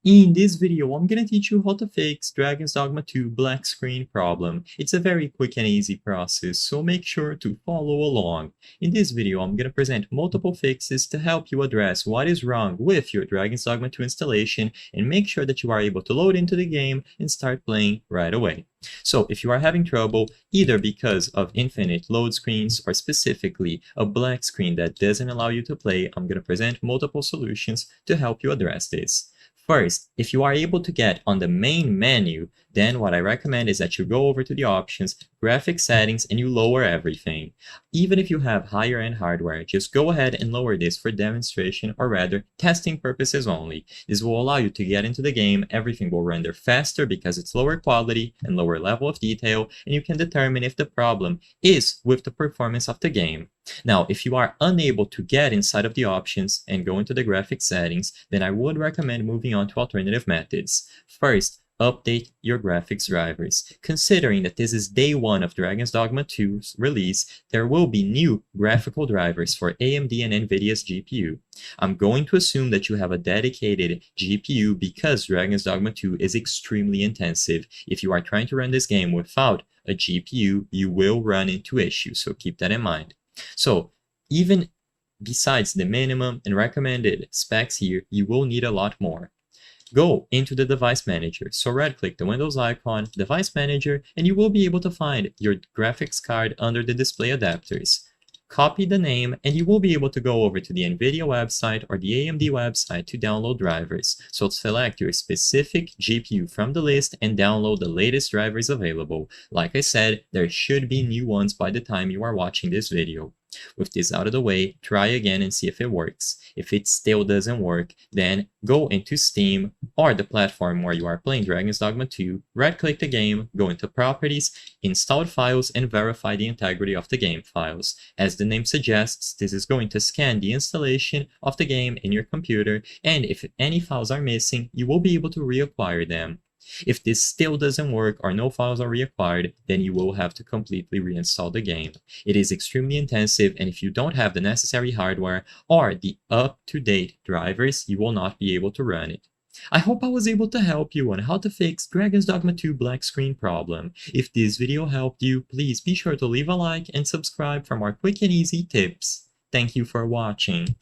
In this video, I'm gonna teach you how to fix Dragon's Dogma 2 black screen problem. It's a very quick and easy process, so make sure to follow along. In this video, I'm gonna present multiple fixes to help you address what is wrong with your Dragon's Dogma 2 installation and make sure that you are able to load into the game and start playing right away. So if you are having trouble, either because of infinite load screens or specifically a black screen that doesn't allow you to play, I'm gonna present multiple solutions to help you address this. First, if you are able to get on the main menu, then what I recommend is that you go over to the options, graphics settings, and you lower everything. Even if you have higher end hardware, just go ahead and lower this for demonstration or rather testing purposes only. This will allow you to get into the game, everything will render faster because it's lower quality and lower level of detail, and you can determine if the problem is with the performance of the game. Now, if you are unable to get inside of the options and go into the graphics settings, then I would recommend moving on to alternative methods. First, update your graphics drivers. Considering that this is day one of Dragon's Dogma 2's release, there will be new graphical drivers for AMD and NVIDIA's GPU. I'm going to assume that you have a dedicated GPU because Dragon's Dogma 2 is extremely intensive. If you are trying to run this game without a GPU, you will run into issues, so keep that in mind. So even besides the minimum and recommended specs here, you will need a lot more. Go into the device manager. So right click the Windows icon, device manager, and you will be able to find your graphics card under the display adapters. Copy the name and you will be able to go over to the NVIDIA website or the AMD website to download drivers. So select your specific GPU from the list and download the latest drivers available. Like I said, there should be new ones by the time you are watching this video. With this out of the way, try again and see if it works. If it still doesn't work, then go into Steam or the platform where you are playing Dragon's Dogma 2, right-click the game, go into Properties, Installed Files, and verify the integrity of the game files. As the name suggests, this is going to scan the installation of the game in your computer, and if any files are missing, you will be able to reacquire them. If this still doesn't work or no files are reacquired, then you will have to completely reinstall the game. It is extremely intensive, and if you don't have the necessary hardware or the up-to-date drivers, you will not be able to run it. I hope I was able to help you on how to fix Dragon's Dogma 2 black screen problem. If this video helped you, please be sure to leave a like and subscribe for more quick and easy tips. Thank you for watching.